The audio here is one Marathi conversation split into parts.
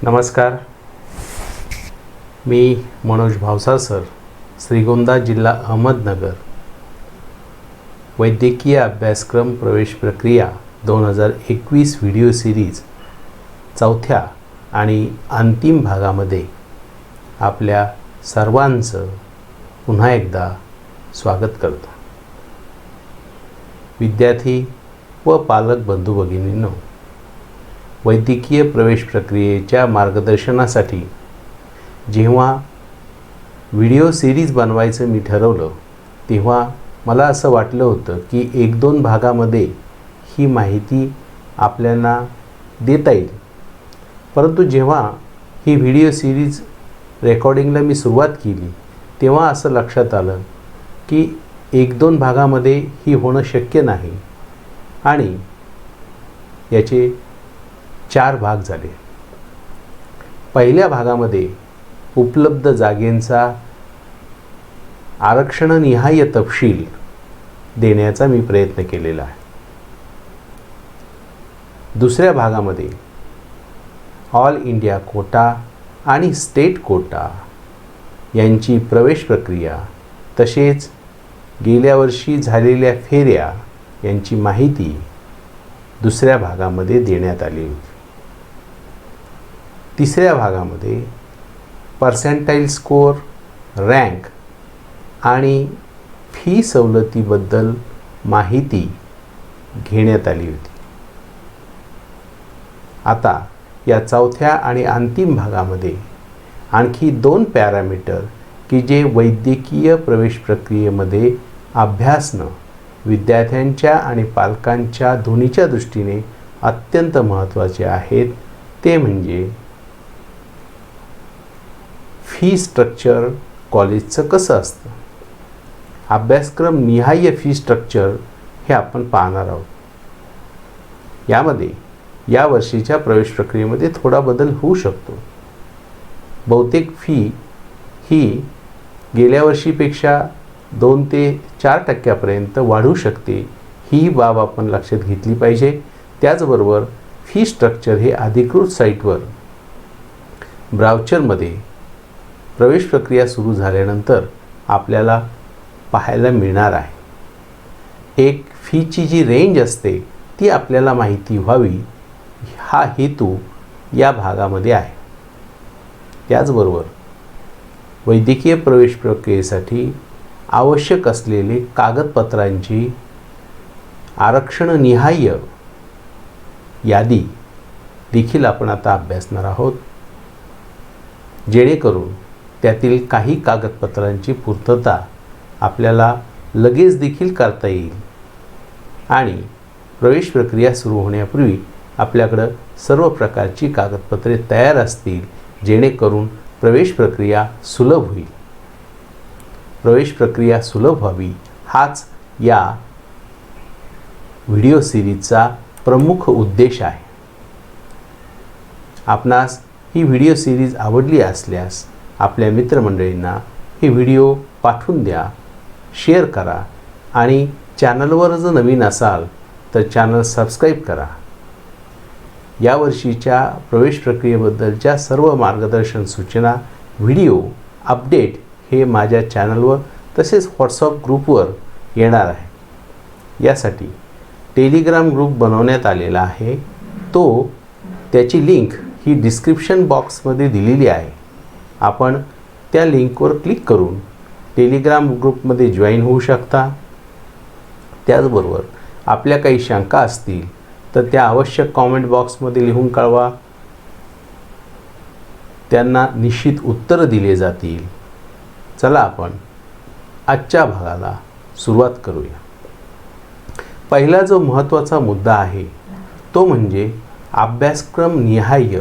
नमस्कार, मी मनोज भावसार सर, श्रीगोंदा, जिल्हा अहमदनगर. वैद्यकीय अभ्यासक्रम प्रवेश प्रक्रिया 2021 व्हिडिओ सिरीज चौथ्या आणि अंतिम भागामध्ये आपल्या सर्वांचं पुन्हा एकदा स्वागत करतो. विद्यार्थी व पालक बंधू भगिनींनो, वैद्यकीय प्रवेश प्रक्रियेच्या मार्गदर्शनासाठी जेव्हा व्हिडिओ सिरीज बनवायचं मी ठरवलं, तेव्हा मला असं वाटलं होतं की 1-2 भागामध्ये ही माहिती आपल्याला देता येईल. परंतु जेव्हा ही व्हिडिओ सिरीज रेकॉर्डिंगला मी सुरुवात केली, तेव्हा असं लक्षात आलं की 1-2 भागामध्ये ही होणं शक्य नाही आणि याचे 4 भाग झाले. पहिल्या भागामध्ये उपलब्ध जागेंचा आरक्षणनिहाय तपशील देण्याचा मी प्रयत्न केलेला आहे. दुसऱ्या भागामध्ये ऑल इंडिया कोटा आणि स्टेट कोटा यांची प्रवेश प्रक्रिया, तसेच गेल्या वर्षी झालेल्या फेऱ्या यांची माहिती दुसऱ्या भागामध्ये देण्यात आली होती. तिसऱ्या भागामध्ये पर्सेंटाईल स्कोअर, रँक आणि फी सवलतीबद्दल माहिती घेण्यात आली होती. आता या चौथ्या आणि अंतिम भागामध्ये आणखी 2 पॅरामीटर की जे वैद्यकीय प्रवेश प्रक्रियेमध्ये अभ्यासणं विद्यार्थ्यांच्या आणि पालकांच्या दोन्हीच्या दृष्टीने अत्यंत महत्त्वाचे आहेत. ते म्हणजे फी स्ट्रक्चर कॉलेजचं कसं असतं, अभ्यासक्रम निहाय फी स्ट्रक्चर हे आपण पाहणार आहोत. यामध्ये या वर्षीच्या प्रवेश प्रक्रियेमध्ये थोडा बदल होऊ शकतो. बहुतेक फी ही गेल्या वर्षीपेक्षा 2 ते 4% वाढू शकते. ही बाब आपण लक्षात घेतली पाहिजे. त्याचबरोबर फी स्ट्रक्चर हे अधिकृत साईटवर ब्राउचरमध्ये प्रवेश प्रक्रिया सुरू झाल्यानंतर आपल्याला पाहायला मिळणार आहे. एक फीची जी रेंज असते ती आपल्याला माहिती व्हावी, हा हेतू या भागामध्ये आहे. त्याचबरोबर वैद्यकीय प्रवेश प्रक्रियेसाठी आवश्यक असलेले कागदपत्रांची आरक्षणनिहाय यादी देखील आपण आता अभ्यासणार आहोत, जेणेकरून त्यातील काही कागदपत्रांची पूर्तता आपल्याला लगेच देखील करता येईल आणि प्रवेश प्रक्रिया सुरू होण्यापूर्वी आपल्याकडं सर्व प्रकारची कागदपत्रे तयार असतील, जेणेकरून प्रवेश प्रक्रिया सुलभ होईल. प्रवेश प्रक्रिया सुलभ व्हावी हाच या व्हिडिओ सिरीजचा प्रमुख उद्देश आहे. आपणास ही व्हिडिओ सिरीज आवडली असल्यास आपल्या मित्रमंडळींना ही व्हिडिओ पाठवून द्या, शेअर करा आणि चॅनलवर जर नवीन असाल तर चॅनल सबस्क्राईब करा. या वर्षीच्या प्रवेश प्रक्रियेबद्दलच्या सर्व मार्गदर्शन सूचना, व्हिडिओ अपडेट हे माझ्या चॅनलवर तसेच व्हॉट्सअप ग्रुपवर येणार आहे. यासाठी टेलिग्राम ग्रुप बनवण्यात आलेला आहे. त्याची लिंक ही डिस्क्रिप्शन बॉक्समध्ये दिलेली आहे. आपण त्या लिंकवर क्लिक करून टेलिग्राम ग्रुपमध्ये जॉईन होऊ शकता. त्याचबरोबर आपल्या काही शंका असतील तर त्या आवश्यक कॉमेंट बॉक्समध्ये लिहून कळवा. त्यांना निश्चित उत्तरं दिले जातील. चला आपण आजच्या भागाला सुरुवात करूया. पहिला जो महत्त्वाचा मुद्दा आहे तो म्हणजे अभ्यासक्रम निहाय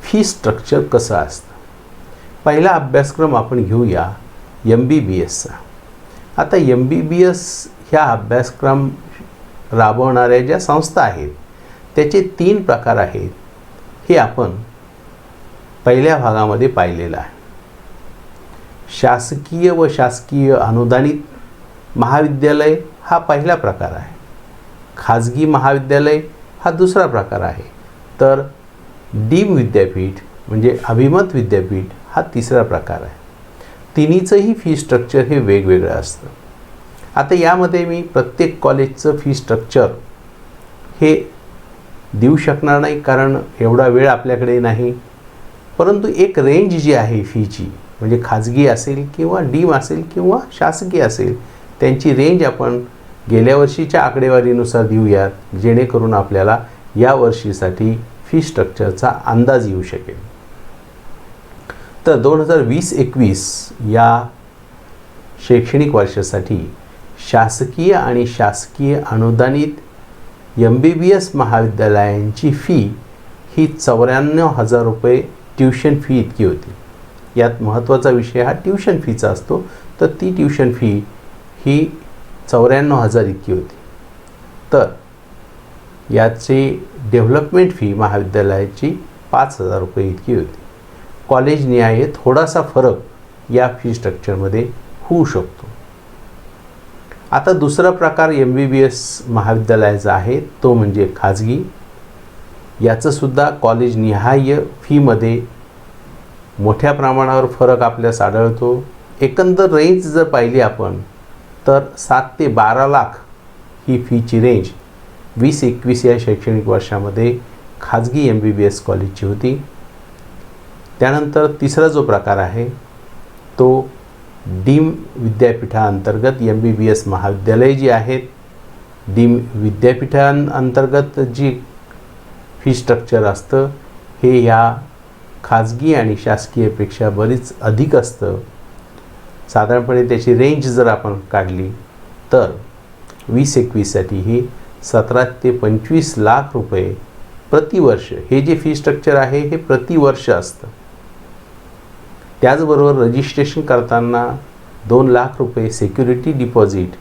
फी स्ट्रक्चर कसं असतं. पहिला अभ्यासक्रम आपण घेऊया MBBSचा. आता MBBS ह्या अभ्यासक्रम राबवणाऱ्या ज्या संस्था आहेत त्याचे 3 प्रकार आहेत. हे आपण पहिल्या भागामध्ये पाहिलेलं आहे. शासकीय व शासकीय अनुदानित महाविद्यालय हा पहिला प्रकार आहे. खाजगी महाविद्यालय हा दुसरा प्रकार आहे. तर डीम विद्यापीठ म्हणजे अभिमत विद्यापीठ हा तिसरा प्रकार आहे. तिन्हीचंही फी स्ट्रक्चर हे वेगवेगळं असतं. आता यामध्ये मी प्रत्येक कॉलेजचं फी स्ट्रक्चर हे देऊ शकणार नाही, कारण एवढा वेळ आपल्याकडे नाही. परंतु एक रेंज जी आहे फीची, म्हणजे खाजगी असेल किंवा डीम असेल किंवा शासकीय असेल, त्यांची रेंज आपण गेल्या वर्षीच्या आकडेवारीनुसार देऊयात, जेणेकरून आपल्याला या वर्षीसाठी फी स्ट्रक्चरचा अंदाज येऊ शकेल. तर 2020-21 या शैक्षणिक वर्षासाठी शासकीय आणि शासकीय अनुदानित MBBS महाविद्यालयांची फी ही 94,000 रुपये ट्यूशन फी इतकी होती. यात महत्त्वाचा विषय हा ट्यूशन फीचा असतो. तर ती ट्यूशन फी ही 94,000 इतकी होती. तर याची डेव्हलपमेंट फी महाविद्यालयाची 5,000 रुपये इतकी होती. कॉलेजनिहाय थोडासा फरक या फी स्ट्रक्चरमध्ये होऊ शकतो. आता दुसरा प्रकार MBBS महाविद्यालयाचा आहे, तो म्हणजे खाजगी. याचंसुद्धा कॉलेजनिहाय फीमध्ये मोठ्या प्रमाणावर फरक आपल्यास आढळतो. एकंदर रेंज जर पाहिली आपण तर 7 ते 12 लाख ही फीची रेंज 20-21 या शैक्षणिक वर्षामध्ये खाजगी MBBS कॉलेजची होती. त्यानंतर तिसरा जो प्रकार आहे तो डीम विद्यापीठांतर्गत MBBS महाविद्यालय जी आहेत, डीम विद्यापीठांतर्गत जी फी स्ट्रक्चर असतं हे या खाजगी आणि शासकीयपेक्षा बरीच अधिक असतं. साधारणपणे त्याची रेंज जर आपण काढली तर 20-21साठी ही 17 ते 25 लाख रुपये प्रतिवर्ष हे जे फी स्ट्रक्चर आहे हे प्रतिवर्ष असतं. त्याचबरोबर रजिस्ट्रेशन करताना 2 लाख रुपये सिक्युरिटी डिपॉझिट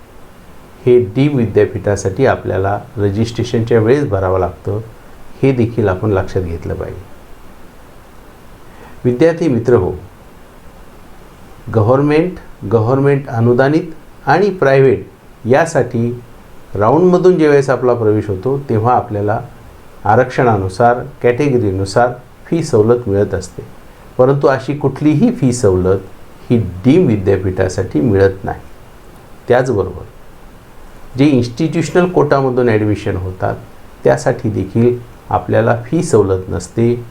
हे डीम विद्यापीठासाठी आपल्याला रजिस्ट्रेशनच्या वेळेस भरावं लागतं. हे देखील आपण लक्षात घेतलं पाहिजे. विद्यार्थी मित्र हो, गव्हर्मेंट अनुदानित आणि प्रायव्हेट यासाठी राऊंडमधून ज्यावेळेस आपला प्रवेश होतो तेव्हा आपल्याला आरक्षणानुसार कॅटेगरीनुसार फी सवलत मिळत असते. परंतु अशी कुठलीही फी सवलत ही डीम विद्यापीठासाठी मिळत नाही. त्याचबरोबर जे इन्स्टिट्यूशनल कोटामधून ॲडमिशन होतात त्यासाठी देखील आपल्याला फी सवलत नसते.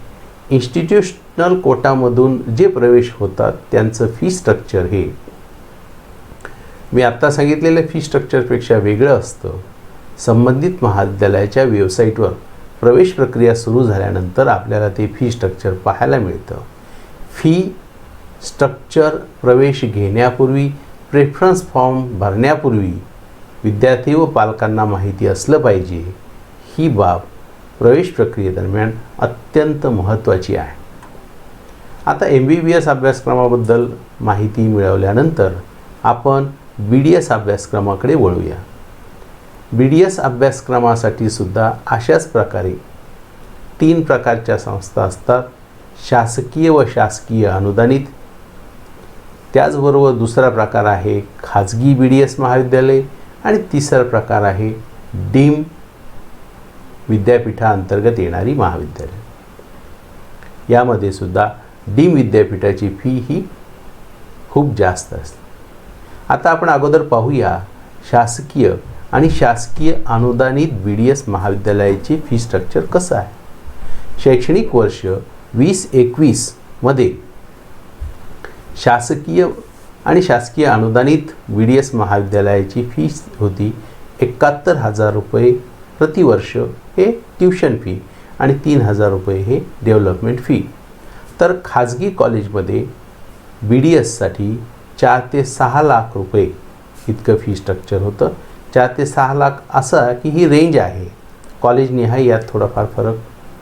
इन्स्टिट्यूशनल कोटामधून जे प्रवेश होतात त्यांचं फी स्ट्रक्चर हे मी आत्ता सांगितलेल्या फी स्ट्रक्चरपेक्षा वेगळं असतं. संबंधित महाविद्यालयाच्या वेबसाईटवर प्रवेश प्रक्रिया सुरू झाल्यानंतर आपल्याला ते फी स्ट्रक्चर पाहायला मिळतं. फी स्ट्रक्चर प्रवेश घेण्यापूर्वी, प्रेफरन्स फॉर्म भरण्यापूर्वी विद्यार्थी व पालकांना माहिती असलं पाहिजे. ही बाब प्रवेश प्रक्रियेदरम्यान अत्यंत महत्त्वाची आहे. आता MBBS अभ्यासक्रमाबद्दल माहिती मिळवल्यानंतर आपण BDS अभ्यासक्रमाकडे वळूया. BDS अभ्यासक्रमासाठी सुद्धा अशाच प्रकारे 3 प्रकारच्या संस्था असतात. शासकीय व शासकीय अनुदानित, त्याचबरोबर दुसरा प्रकार आहे खाजगी BDS महाविद्यालय आणि तिसरा प्रकार आहे डीम विद्यापीठांतर्गत येणारी महाविद्यालय. यामध्ये सुद्धा डीम विद्यापीठाची फी ही खूप जास्त असते. आता आपण अगोदर पाहूया शासकीय आणि शासकीय अनुदानित BDS महाविद्यालयाची फी स्ट्रक्चर कसं आहे. शैक्षणिक वर्ष 20-21 मध्ये शासकीय आणि शासकीय अनुदानित BDS महाविद्यालयाची फी होती 71,000 रुपये प्रतिवर्ष हे ट्यूशन फी आणि 3,000 रुपये हे डेव्हलपमेंट फी. तर खाजगी कॉलेजमध्ये BDSसाठी 4 ते 6 लाख रुपये इतकं फी स्ट्रक्चर होतं. 4 ते 6 लाख असा की ही रेंज आहे. कॉलेजनिहाय यात थोडाफार फरक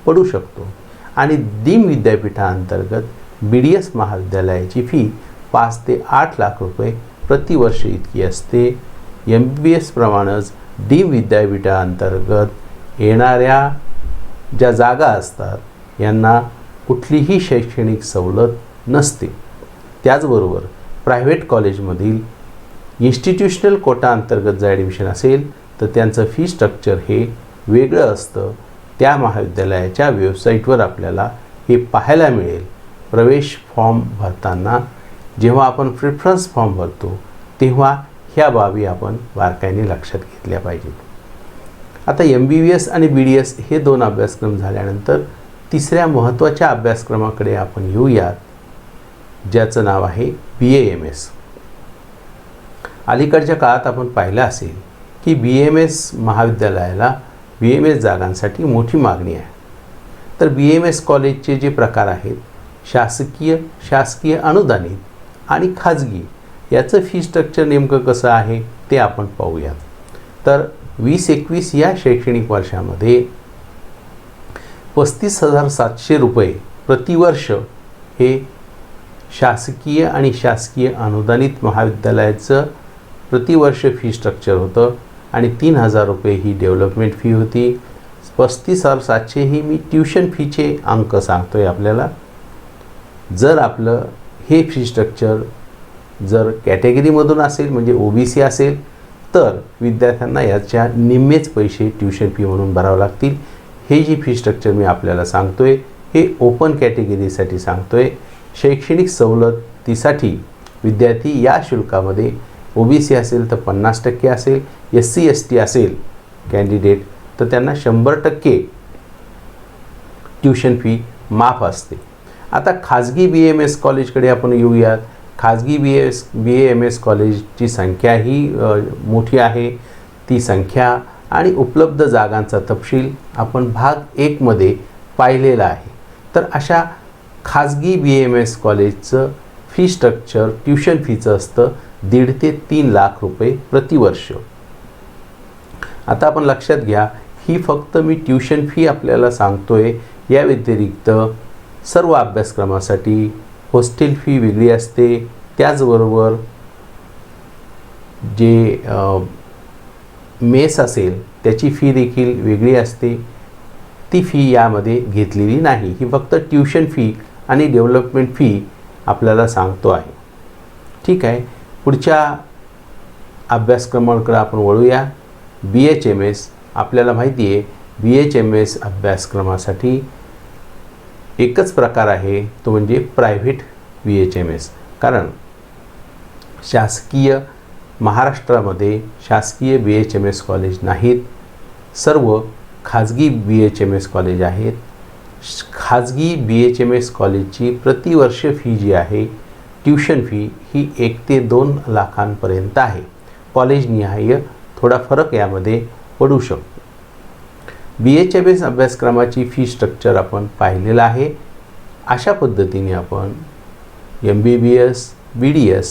पडू शकतो. आणि डीम विद्यापीठांतर्गत BDS महाविद्यालयाची फी 5 ते 8 लाख रुपये प्रतिवर्ष इतकी असते. MBBS प्रमाणेच डीम विद्यापीठांतर्गत येणाऱ्या ज्या जागा असतात यांना कुठलीही शैक्षणिक सवलत नसते. त्याचबरोबर प्रायव्हेट कॉलेजमधील इन्स्टिट्यूशनल कोटा अंतर्गत जर ॲडमिशन असेल तर त्यांचं फी स्ट्रक्चर हे वेगळं असतं. त्या महाविद्यालयाच्या वेबसाईटवर आपल्याला हे पाहायला मिळेल प्रवेश फॉर्म भरताना. जेव्हा आपण प्रेफरन्स फॉर्म भरतो तेव्हा ह्या बाबी आपण बारकाईने लक्षात घेतल्या पाहिजेत. आता MBBS आणि BDS हे 2 अभ्यासक्रम झाल्यानंतर तिसऱ्या महत्त्वाच्या अभ्यासक्रमाकडे आपण येऊयात, ज्याचं नाव आहे BAMS. अलीकडच्या काळात आपण पाहिलं असेल की BAMS महाविद्यालयाला BAMS जागांसाठी मोठी मागणी आहे. तर BAMS कॉलेजचे जे प्रकार आहेत शासकीय, शासकीय अनुदानित आणि खाजगी, याचं फी स्ट्रक्चर नेमकं कसं आहे ते आपण पाहूयात. तर 20-21 या शैक्षणिक वर्षामध्ये 35,700 रुपये प्रतिवर्ष हे शासकीय आणि शासकीय अनुदानित महाविद्यालयाचं प्रतिवर्ष फी स्ट्रक्चर होतं आणि 3,000 रुपये ही डेव्हलपमेंट फी होती. 35,700 ही मी ट्युशन फीचे अंक सांगतो आहे आपल्याला. जर आपलं हे फी स्ट्रक्चर जर कॅटेगरीमधून असेल म्हणजे OBC असेल तर विद्यार्थ्यांना याच्या निम्मेच पैसे ट्युशन फी म्हणून भरावे लागतील. हे जी फी स्ट्रक्चर मी आपल्याला सांगतो आहे हे ओपन कॅटेगरीसाठी सांगतो आहे. शैक्षणिक सवलतीसाठी विद्यार्थी या शुल्कामध्ये OBC असेल तर 50% असेल, SC ST असेल कॅन्डिडेट तर त्यांना 100% ट्युशन फी माफ असते. आता खाजगी BAMS कॉलेजकडे आपण येऊयात. खाजगी BAMS कॉलेजची संख्या ही मोठी आहे. ती संख्या आणि उपलब्ध जागांचा तपशील आपण भाग 1 मध्ये पाहिलेला आहे. तर अशा खाजगी BAMS कॉलेजचं फी स्ट्रक्चर ट्युशन फीचं असतं 1.5 ते 3 लाख रुपये प्रतिवर्ष. आता आपण लक्षात घ्या, ही फक्त मी ट्युशन फी आपल्याला सांगतोय. या व्यतिरिक्त सर्व अभ्यासक्रमासाठी हॉस्टेल फी वेगळी असते. त्याचबरोबर जे मेस असेल त्याची फी देखील वेगळी असते. ती फी यामध्ये घेतलेली नाही. ही फक्त ट्युशन फी आणि डेव्हलपमेंट फी आपल्याला सांगतो आहे. ठीक आहे, पुढच्या अभ्यासक्रमाकडे आपण वळूया. BHMS. आपल्याला माहिती आहे BHMS अभ्यासक्रमासाठी एकच प्रकार आहे, तो म्हणजे प्रायव्हेट BHMS. कारण शासकीय महाराष्ट्रामध्ये शासकीय BHMS कॉलेज नाहीत, सर्व खाजगी BHMS कॉलेज आहेत. खाजगी BHMS कॉलेजची प्रतिवर्ष फी जी आहे ट्युशन फी ही 1 ते 2 लाखांपर्यंत आहे. कॉलेजनिहाय थोडा फरक यामध्ये पडू शकतो. BHMS अभ्यासक्रमाची फी स्ट्रक्चर आपण पाहिलेलं आहे. अशा पद्धतीने आपण MBBS, BDS,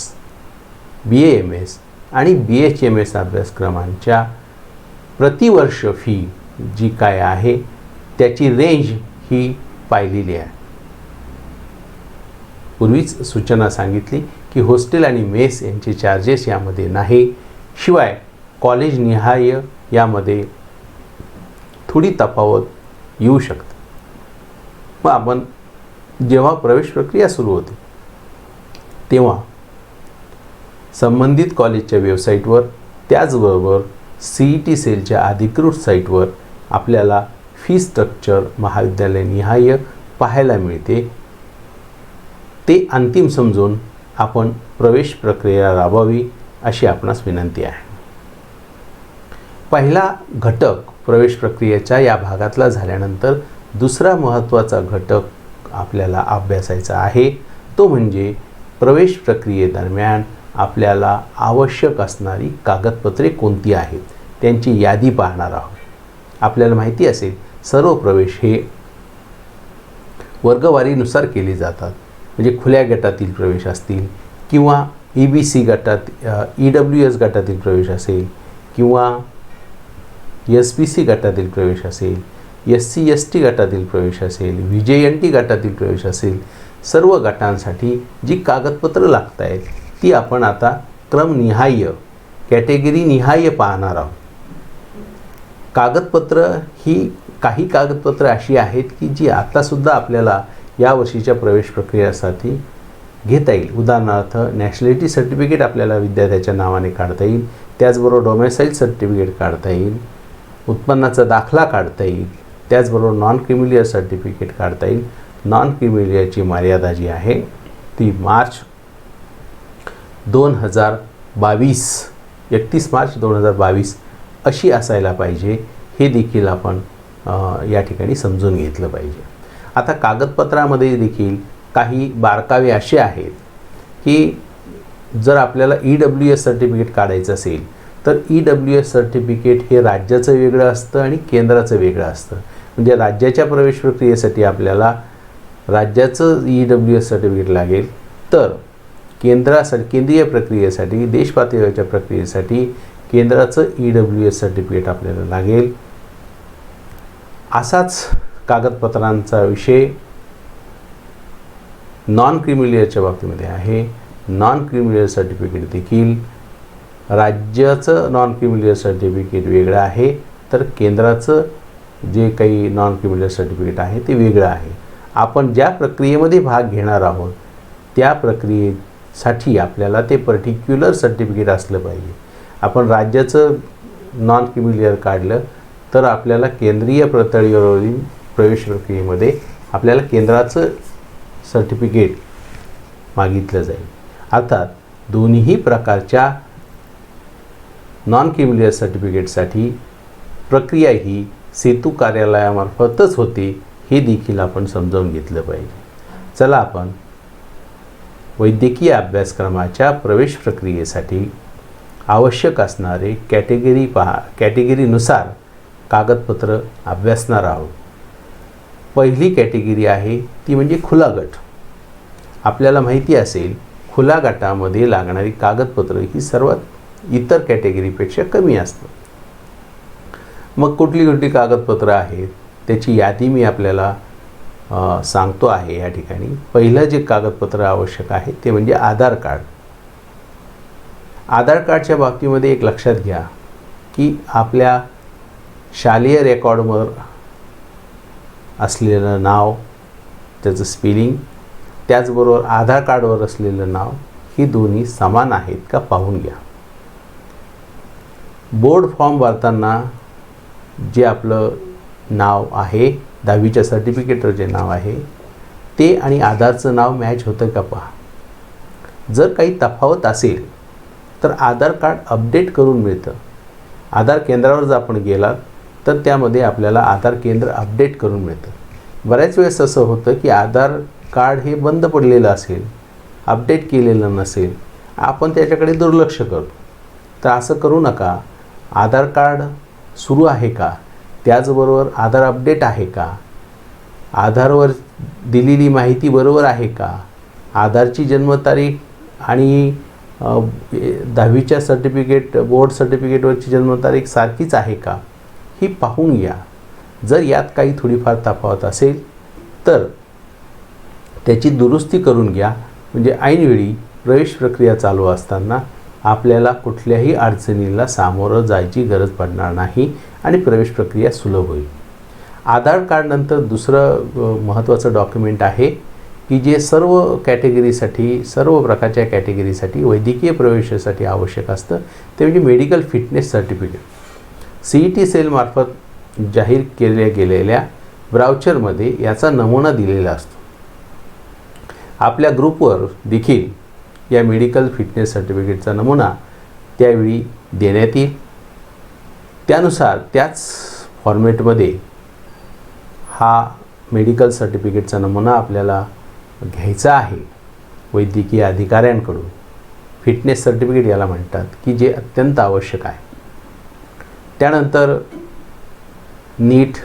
BAMS आणि BHMS अभ्यासक्रमांच्या प्रतिवर्ष फी जी काय आहे त्याची रेंज ही पाहिलेली आहे. पूर्वीच सूचना सांगितली की हॉस्टेल आणि मेस यांचे चार्जेस यामध्ये नाही. शिवाय कॉलेजनिहाय यामध्ये थोडी तफावत येऊ शकते. मग आपण जेव्हा प्रवेश प्रक्रिया सुरू होते तेव्हा संबंधित कॉलेजच्या वेबसाईटवर त्याचबरोबर CET सेलच्या अधिकृत साईटवर आपल्याला फी स्ट्रक्चर महाविद्यालयनिहाय पाहायला मिळते. ते अंतिम समजून आपण प्रवेश प्रक्रिया राबवावी अशी आपणास विनंती आहे. पहिला घटक प्रवेश प्रक्रियेच्या या भागातला झाल्यानंतर दुसरा महत्त्वाचा घटक आपल्याला अभ्यासायचा आहे, तो म्हणजे प्रवेश प्रक्रियेदरम्यान आपल्याला आवश्यक असणारी कागदपत्रे कोणती आहेत त्यांची यादी पाहणार आहोत. आपल्याला माहिती असेल सर्व प्रवेश हे वर्गवारीनुसार केले जातात. म्हणजे खुल्या गटातील प्रवेश असतील किंवा EBC गटात EWS गटातील प्रवेश असेल किंवा SBC गटातील प्रवेश असेल, SC ST गटातील प्रवेश असेल, VJNT गटातील प्रवेश असेल, सर्व गटांसाठी जी कागदपत्रं लागत आहेत ती आपण आता क्रमनिहाय कॅटेगरीनिहाय पाहणार आहोत. कागदपत्र ही काही कागदपत्र अशी आहेत की जी आतासुद्धा आपल्याला या वर्षीच्या प्रवेश प्रक्रियेसाठी घेता येईल. उदाहरणार्थ नॅशनॅलिटी सर्टिफिकेट आपल्याला विद्यार्थ्याच्या नावाने काढता येईल. त्याचबरोबर डोमेसाईल सर्टिफिकेट काढता येईल, उत्पन्नाचा दाखला काढता येईल, त्याचबरोबर नॉन क्रिमिलियर सर्टिफिकेट काढता येईल, नॉन क्रीमी लेअरची मर्यादा जी आहे ती मार्च 2022 31 मार्च 2022 अशी असायला पाहिजे, हे देखील आपण या ठिकाणी समजून घेतलं पाहिजे. आता कागदपत्रामध्ये देखील काही बारकावे असे आहेत की जर आपल्याला EWS सर्टिफिकेट काढायचं असेल तर EWS सर्टिफिकेट हे राज्याचं वेगळं असतं आणि केंद्राचं वेगळं असतं. म्हणजे राज्याच्या प्रवेश प्रक्रियेसाठी आपल्याला राज्याचं EWS सर्टिफिकेट लागेल, तर केंद्रीय प्रक्रियेसाठी, देश पातळीवरच्या प्रक्रियेसाठी केंद्राचं EWS सर्टिफिकेट आपल्याला लागेल. असाच कागदपत्रांचा विषय नॉन क्रीमी लेअरच्या बाबतीमध्ये आहे. नॉन क्रीमी लेअर सर्टिफिकेट देखील राज्याचं नॉन क्रीमी लेअर सर्टिफिकेट वेगळं आहे, तर केंद्राचं जे काही नॉन क्रीमी लेअर सर्टिफिकेट आहे ते वेगळं आहे. आपण ज्या प्रक्रियेमध्ये भाग घेणार आहोत त्या प्रक्रियेसाठी आपल्याला ते पर्टिक्युलर सर्टिफिकेट असलं पाहिजे. आपण राज्याचं नॉन क्रीमी लेअर काढलं तर आपल्याला केंद्रीय पातळीवरील प्रवेश प्रक्रियेमध्ये आपल्याला केंद्राचं सर्टिफिकेट मागितलं जाईल. अर्थात दोन्ही प्रकारच्या नॉन क्रीमी लेअर सर्टिफिकेटसाठी प्रक्रिया ही सेतू कार्यालयामार्फतच होते, हे देखील आपण समजावून घेतलं पाहिजे. चला आपण वैद्यकीय अभ्यासक्रमाच्या प्रवेश प्रक्रियेसाठी आवश्यक असणारे कॅटेगरीनुसार कागदपत्र अभ्यासणार आहोत. पहिली कॅटेगरी आहे ती म्हणजे खुला गट. आपल्याला माहिती असेल खुल्या गटामध्ये लागणारी कागदपत्र ही सर्वात इतर कॅटेगरीपेक्षा कमी असतं. मग कुठली कुठली कागदपत्र आहेत त्याची यादी मी आपल्याला सांगतो आहे या ठिकाणी. पहिलं जे कागदपत्र आवश्यक आहे ते म्हणजे आधार कार्ड. आधार कार्डच्या बाबतीमध्ये एक लक्षात घ्या की आपल्या शालेय रेकॉर्डवर असलेलं नाव, त्याचं स्पेलिंग, त्याचबरोबर आधार कार्डवर असलेलं नाव ही दोन्ही समान आहेत का पाहून घ्या. बोर्ड फॉर्म भरताना जे आपलं नाव आहे, 10वीच्या सर्टिफिकेटवर जे नाव आहे ते आणि आधारचं नाव मॅच होतं का पहा. जर काही तफावत असेल तर आधार कार्ड अपडेट करून मिळतं. आधार केंद्रावर जर आपण गेलात तर त्यामध्ये आपल्याला आधार केंद्र अपडेट करून मिळतं. बऱ्याच वेळेस असं होतं की आधार कार्ड हे बंद पडलेलं असेल, अपडेट केलेलं नसेल, आपण त्याच्याकडे दुर्लक्ष करतो. तर असं करू नका. आधार कार्ड सुरू आहे का, त्याचबरोबर आधार अपडेट आहे का, आधारवर दिलेली माहिती बरोबर आहे का, आधारची जन्मतारीख आणि 10वीच्या सर्टिफिकेट, बोर्ड सर्टिफिकेटवरची जन्मतारीख सारखीच आहे का, ही पाहून घ्या. जर यात काही थोडीफार तफावत असेल तर त्याची दुरुस्ती करून घ्या. म्हणजे ऐनवेळी प्रवेश प्रक्रिया चालू असताना आपल्याला कुठल्याही अडचणीला सामोरं जायची गरज पडणार नाही आणि प्रवेश प्रक्रिया सुलभ होईल. आधार कार्डनंतर दुसरं महत्त्वाचं डॉक्युमेंट आहे की जे सर्व कॅटेगरीसाठी, सर्व प्रकारच्या कॅटेगरीसाठी वैद्यकीय प्रवेशासाठी आवश्यक असतं, ते म्हणजे मेडिकल फिटनेस सर्टिफिकेट. CET सेलमार्फत जाहीर केल्या गेलेल्या ब्राउचरमध्ये याचा नमुना दिलेला असतो. आपल्या ग्रुपवर देखील या मेडिकल फिटनेस सर्टिफिकेटचा नमुना त्यावेळी देण्यात येईल. त्यानुसार त्याच फॉर्मॅटमध्ये हा मेडिकल सर्टिफिकेटचा नमुना आपल्याला घ्यायचा आहे वैद्यकीय अधिकाऱ्यांकडून. फिटनेस सर्टिफिकेट याला म्हणतात की जे अत्यंत आवश्यक आहे. त्यानंतर नीट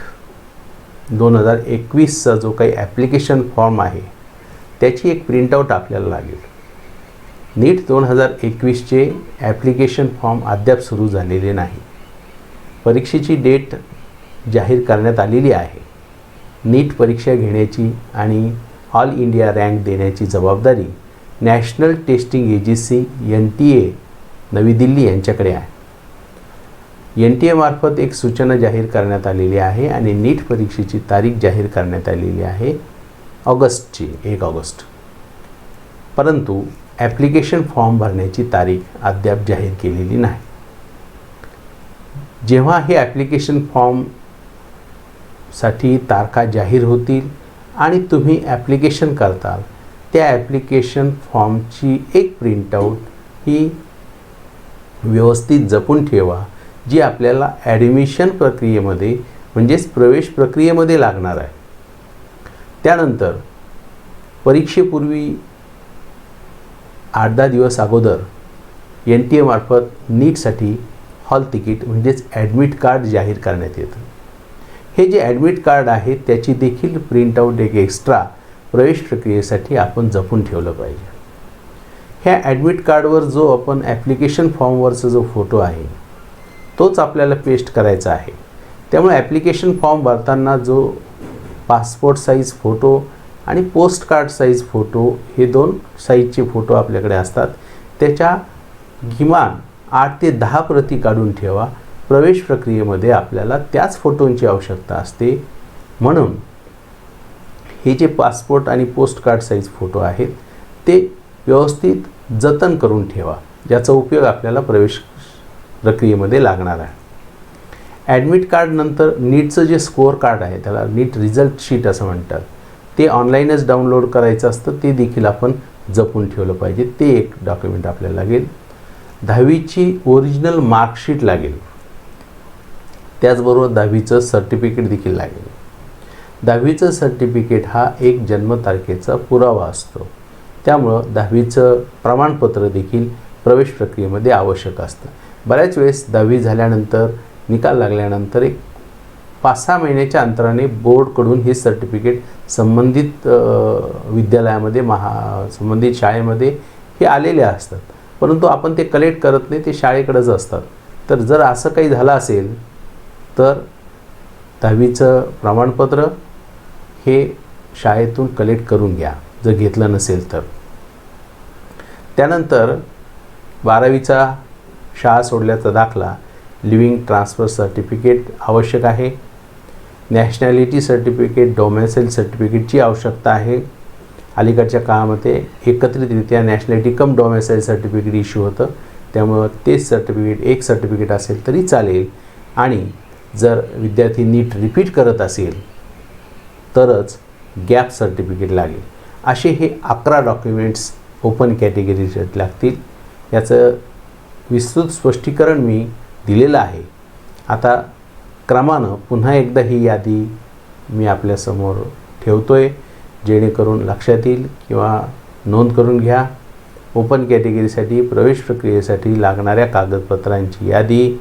2021चा जो काही ॲप्लिकेशन फॉर्म आहे त्याची एक प्रिंटआउट आपल्याला लागेल. नीट 2021चे ॲप्लिकेशन फॉर्म अद्याप सुरू झालेले नाही. परीक्षेची डेट जाहीर करण्यात आलेली आहे. नीट परीक्षा घेण्याची आणि ऑल इंडिया रँक देण्याची जबाबदारी नॅशनल टेस्टिंग एजन्सी NTA नवी दिल्ली यांच्याकडे आहे. NTA मार्फत एक सूचना जाहीर करण्यात आलेली आहे आणि नीट परीक्षेची तारीख जाहीर करण्यात आलेली आहे 1 ऑगस्ट. परंतु ॲप्लिकेशन फॉर्म भरण्याची तारीख अद्याप जाहीर केलेली नाही. जेव्हा हे ॲप्लिकेशन फॉर्मसाठी तारखा जाहीर होतील आणि तुम्ही ॲप्लिकेशन करताल त्या ॲप्लिकेशन फॉर्मची एक प्रिंटआउट ही व्यवस्थित जपून ठेवा, जी आपल्याला ॲडमिशन प्रक्रियेमध्ये म्हणजेच प्रवेश प्रक्रियेमध्ये लागणार आहे. त्यानंतर परीक्षेपूर्वी 8-10 दिवस अगोदर NTA मार्फत नीटसाठी हॉल तिकीट म्हणजेच ॲडमिट कार्ड जाहीर करण्यात येतं. हे जे ॲडमिट कार्ड आहे त्याची देखील प्रिंटआउट एक एक्स्ट्रा प्रवेश प्रक्रियेसाठी आपण जपून ठेवलं पाहिजे. ह्या ॲडमिट कार्डवर जो आपण ॲप्लिकेशन फॉर्मवरचा जो फोटो आहे तोच आपल्याला पेस्ट करायचा आहे. त्यामुळे ॲप्लिकेशन फॉर्म भरताना जो पासपोर्ट साईज फोटो आणि पोस्ट कार्ड साईज फोटो हे 2 साईजचे फोटो आपल्याकडे असतात, त्याच्या किमान 8 ते 10 प्रती काढून ठेवा. प्रवेश प्रक्रियेमध्ये आपल्याला त्याच फोटोंची आवश्यकता असते. म्हणून हे जे पासपोर्ट आणि पोस्ट कार्ड साईज फोटो आहेत ते व्यवस्थित जतन करून ठेवा, ज्याचा उपयोग आपल्याला प्रवेश प्रक्रियेमध्ये लागणार आहे. ॲडमिट कार्डनंतर नीटचं जे स्कोअर कार्ड आहे त्याला नीट रिझल्ट शीट असं म्हणतात, ते ऑनलाईनच डाउनलोड करायचं असतं, ते देखील आपण जपून ठेवलं पाहिजे. ते एक डॉक्युमेंट आपल्याला लागेल. 10वीची ओरिजिनल मार्कशीट लागेल. त्याचबरोबर 10वीचं सर्टिफिकेट देखील लागेल. 10वीचं सर्टिफिकेट हा एक जन्मतारखेचा पुरावा असतो, त्यामुळं 10वीचं प्रमाणपत्र देखील प्रवेश प्रक्रियेमध्ये आवश्यक असतं. बऱ्याच वेळेस 10वी झाल्यानंतर निकाल लागल्यानंतर एक 5-6 महिन्याच्या अंतराने बोर्डकडून हे सर्टिफिकेट संबंधित विद्यालयामध्ये संबंधित शाळेमध्ये हे आलेले असतात, परंतु आपण ते कलेक्ट करत नाही, ते शाळेकडेच असतात. तर जर असं काही झालं असेल तर 10वीचं प्रमाणपत्र हे शाळेतून कलेक्ट करून घ्या जर घेतलं नसेल तर. त्यानंतर 12वीचा शाळा सोडल्याचा दाखला, लिव्हिंग ट्रान्सफर सर्टिफिकेट आवश्यक आहे. नॅशनॅलिटी सर्टिफिकेट, डोमेसाईल सर्टिफिकेटची आवश्यकता आहे. अलीकडच्या काळामध्ये एकत्रितरित्या nationality cum domicile certificate issue होतं, त्यामुळं ते सर्टिफिकेट एक सर्टिफिकेट असेल तरी चालेल. आणि जर विद्यार्थी नीट रिपीट करत असेल तरच गॅप सर्टिफिकेट लागेल. असे हे 11 डॉक्युमेंट्स ओपन कॅटेगरीसाठी लागतील. याचं विस्तृत स्पष्टीकरण मी दिलेलं आहे. आता क्रमानं पुन्हा एकदा ही यादी मी आपल्यासमोर ठेवतो आहे, जेणेकरून लक्षात येईल किंवा नोंद करून घ्या. ओपन कॅटेगरीसाठी प्रवेश प्रक्रियेसाठी लागणाऱ्या कागदपत्रांची यादी: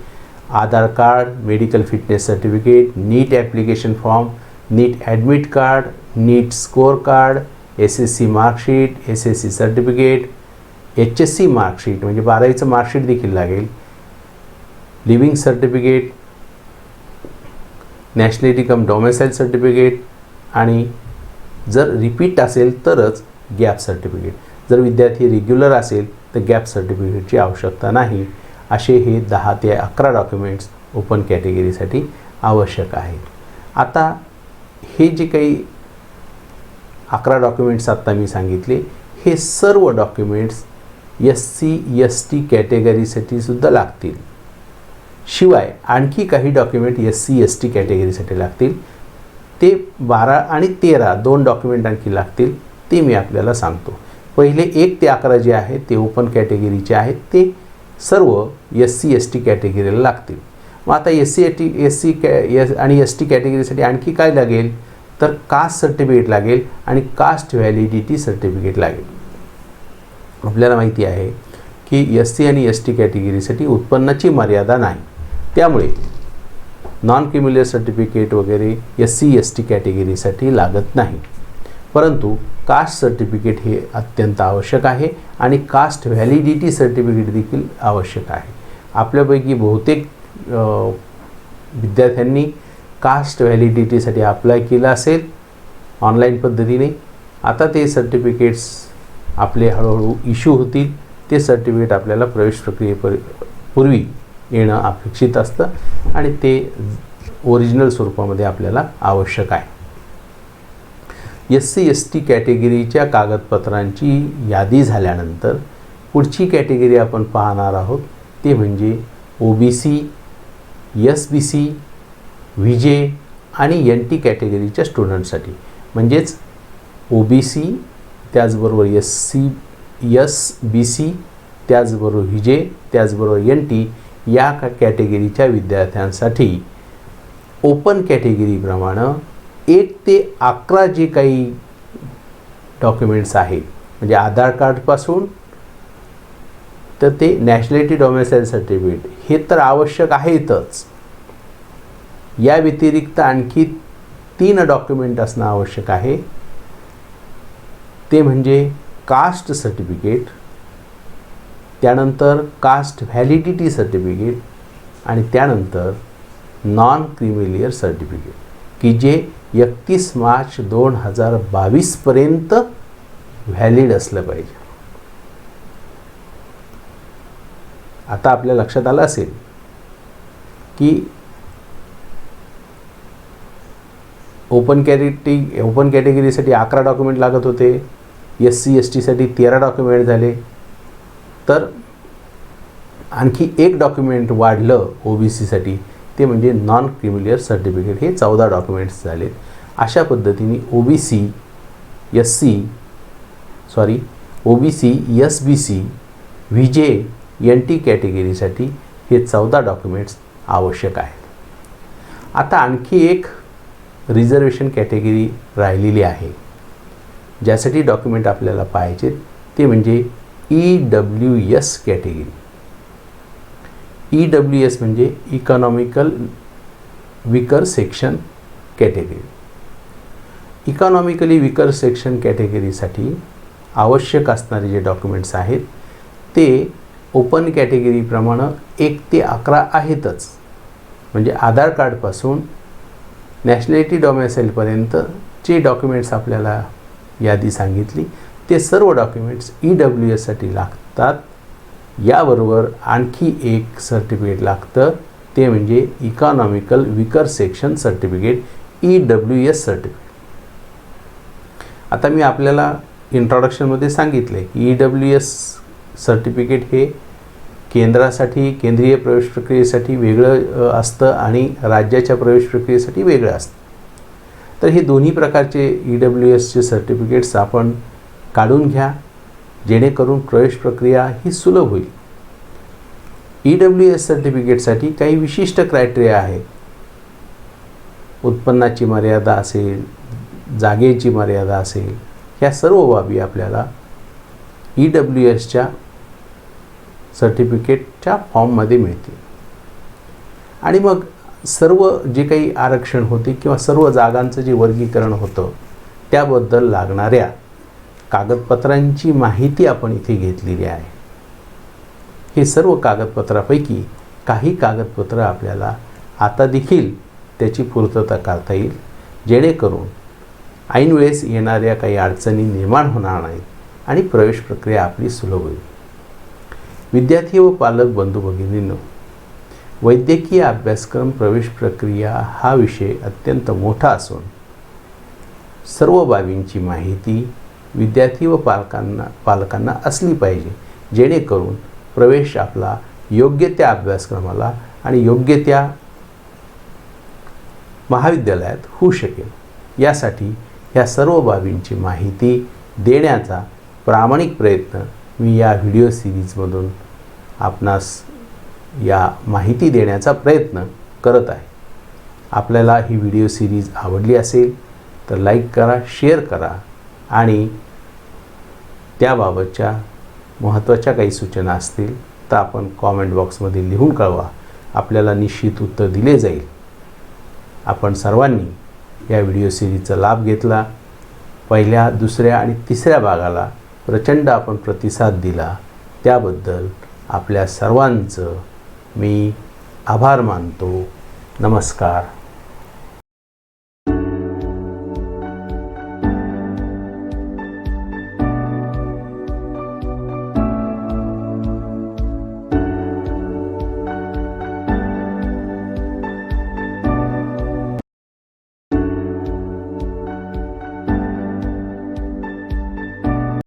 Aadhaar card, medical fitness certificate, NEET application form, NEET admit card, NEET score card, SSC marksheet, SSC certificate, HSC marksheet म्हणजे 12वीचं मार्कशीट देखील लागेल, living certificate, nationality cum domicile certificate आणि जर रिपीट असेल तरच गॅप सर्टिफिकेट. जर विद्यार्थी रेग्युलर असेल तर गॅप सर्टिफिकेटची आवश्यकता नाही. असे हे 10 ते 11 डॉक्युमेंट्स ओपन कॅटेगरीसाठी आवश्यक आहेत. आता हे जे काही 11 डॉक्युमेंट्स आत्ता मी सांगितले हे सर्व डॉक्युमेंट्स SC ST कॅटेगरीसाठी सुद्धा लागतील. शिवाय आणखी काही डॉक्युमेंट SC ST कॅटेगरीसाठी लागतील. ते 12 आणि 13 2 डॉक्युमेंट आणखी लागतील, ते मी आपल्याला सांगतो. पहिले 1 ते 11 जे आहे ते ओपन कॅटेगरीचे आहेत, ते सर्व SC ST कॅटेगरीला लागतील. मग आता SC आणि ST कॅटेगरीसाठी आणखी काय लागेल तर कास्ट सर्टिफिकेट लागेल आणि कास्ट व्हॅलिडिटी सर्टिफिकेट लागेल. आपल्याला माहिती आहे की SC आणि ST कॅटेगरीसाठी उत्पन्नाची मर्यादा नाही, त्यामुळे नॉन क्रिमिनल सर्टिफिकेट वगैरे SC ST कॅटेगरीसाठी लागत नाही. परंतु कास्ट सर्टिफिकेट हे अत्यंत आवश्यक आहे आणि कास्ट व्हॅलिडिटी सर्टिफिकेट देखील आवश्यक आहे. आपल्यापैकी बहुतेक विद्यार्थ्यांनी कास्ट व्हॅलिडिटीसाठी अप्लाय केलं असेल ऑनलाईन पद्धतीने. आता ते सर्टिफिकेट्स आपले हळूहळू इश्यू होतील. ते सर्टिफिकेट आपल्याला प्रवेश प्रक्रियेपूर्वी येणं अपेक्षित असतं आणि ते ओरिजिनल स्वरूपामध्ये आपल्याला आवश्यक आहे. SC ST कॅटेगरीच्या कागदपत्रांची यादी झाल्यानंतर पुढची कॅटेगरी आपण पाहणार आहोत, ते म्हणजे OBC, SBC, VJ आणि NT कॅटेगरीच्या स्टुडंटसाठी. म्हणजेच OBC, त्याचबरोबर SBC, त्याचबरोबर VJ, त्याचबरोबर NT या कॅटेगरीच्या विद्यार्थ्यांसाठी ओपन कॅटेगरीप्रमाणे 1 ते 11 जे काही डॉक्युमेंट्स आहेत, म्हणजे आधार कार्डपासून तर ते नॅशनॅलिटी डॉमिसाईल सर्टिफिकेट हे तर आवश्यक आहेतच, या व्यतिरिक्त आणखी 3 डॉक्युमेंट असणं आवश्यक आहे. ते म्हणजे कास्ट सर्टिफिकेट, त्यानंतर कास्ट व्हॅलिडिटी सर्टिफिकेट आणि त्यानंतर नॉन क्रिमिलियर सर्टिफिकेट, की जे 31 मार्च 2022 पर्यंत व्हॅलिड असलं पाहिजे. आता आपल्या लक्षात आलं असेल की ओपन कॅटेगरीसाठी 11 डॉक्युमेंट लागत होते, SC ST साठी 13 डॉक्युमेंट झाले, तर आणखी 1 डॉक्युमेंट वाढलं OBC साठी, ते म्हणजे नॉन क्रिमिलियर सर्टिफिकेट, हे 14 डॉक्युमेंट्स झाले. अशा पद्धतीने OBC, SBC, VJ, NT कॅटेगरीसाठी हे 14 डॉक्युमेंट्स आवश्यक आहेत. आता आणखी एक रिझर्वेशन कॅटेगरी राहिलेली आहे, ज्यासाठी डॉक्युमेंट आपल्याला पाहिजे, ते म्हणजे EWS कॅटेगरी. EWS म्हणजे economical weaker section category. Economically weaker section कॅटेगरीसाठी आवश्यक असणारे जे डॉक्युमेंट्स आहेत ते ओपन कॅटेगरीप्रमाणे 1 ते 11 आहेतच, म्हणजे आधार कार्डपासून नॅशनॅलिटी डॉमिसाईलपर्यंत जे डॉक्युमेंट्स आपल्याला यादी सांगितली ते सर्व डॉक्युमेंट्स EWS साठी लागतात. याबरोबर आणखी एक सर्टिफिकेट लागतं, ते म्हणजे economical weaker section certificate, EWS certificate. आता मी आपल्याला इंट्रोडक्शनमध्ये सांगितले की EWS सर्टिफिकेट हे केंद्रासाठी, केंद्रीय प्रवेश प्रक्रियेसाठी वेगळं असतं आणि राज्याच्या प्रवेश प्रक्रियेसाठी वेगळं असतं. तर हे दोन्ही प्रकारचे EWSचे सर्टिफिकेट्स आपण काढून घ्या, जेणेकरून प्रवेश प्रक्रिया ही सुलभ होईल. EWS सर्टिफिकेटसाठी काही विशिष्ट क्रायटेरिया आहेत. उत्पन्नाची मर्यादा असेल, जागेची मर्यादा असेल, ह्या सर्व बाबी आपल्याला EWSच्या सर्टिफिकेटच्या फॉर्ममध्ये मिळतील. आणि मग सर्व जे काही आरक्षण होते किंवा सर्व जागांचं जे वर्गीकरण होतं त्याबद्दल लागणाऱ्या कागदपत्रांची माहिती आपण इथे घेतलेली आहे. हे सर्व कागदपत्रापैकी काही कागदपत्र आपल्याला आता देखील त्याची पूर्तता करता येईल, जेणेकरून ऐनवेळेस येणाऱ्या काही अडचणी निर्माण होणार नाहीत आणि प्रवेश प्रक्रिया आपली सुलभ होईल. विद्यार्थी व पालक बंधू भगिनींनो, वैद्यकीय अभ्यासक्रम प्रवेश प्रक्रिया हा विषय अत्यंत मोठा असून सर्व बाबींची माहिती विद्यार्थी व पालकांना असली पाहिजे, जेणेकरून प्रवेश आपला योग्य त्या अभ्यासक्रमाला आणि योग्य त्या महाविद्यालयात होऊ शकेल. यासाठी ह्या सर्व बाबींची माहिती देण्याचा प्रामाणिक प्रयत्न मी या व्हिडिओ सिरीजमधून आपणास या माहिती देण्याचा प्रयत्न करत आहे. आपल्याला ही व्हिडिओ सिरीज आवडली असेल तर लाईक करा, शेअर करा आणि त्याबाबतच्या महत्त्वाच्या काही सूचना असतील तर आपण कॉमेंट बॉक्समध्ये लिहून कळवा. आपल्याला निश्चित उत्तर दिले जाईल. आपण सर्वांनी या व्हिडिओ सिरीजचा लाभ घेतला. पहिल्या, दुसऱ्या आणि तिसऱ्या भागाला प्रचंड आपण प्रतिसाद दिला, त्याबद्दल आपल्या सर्वांचं मी आभार मानतो. नमस्कार.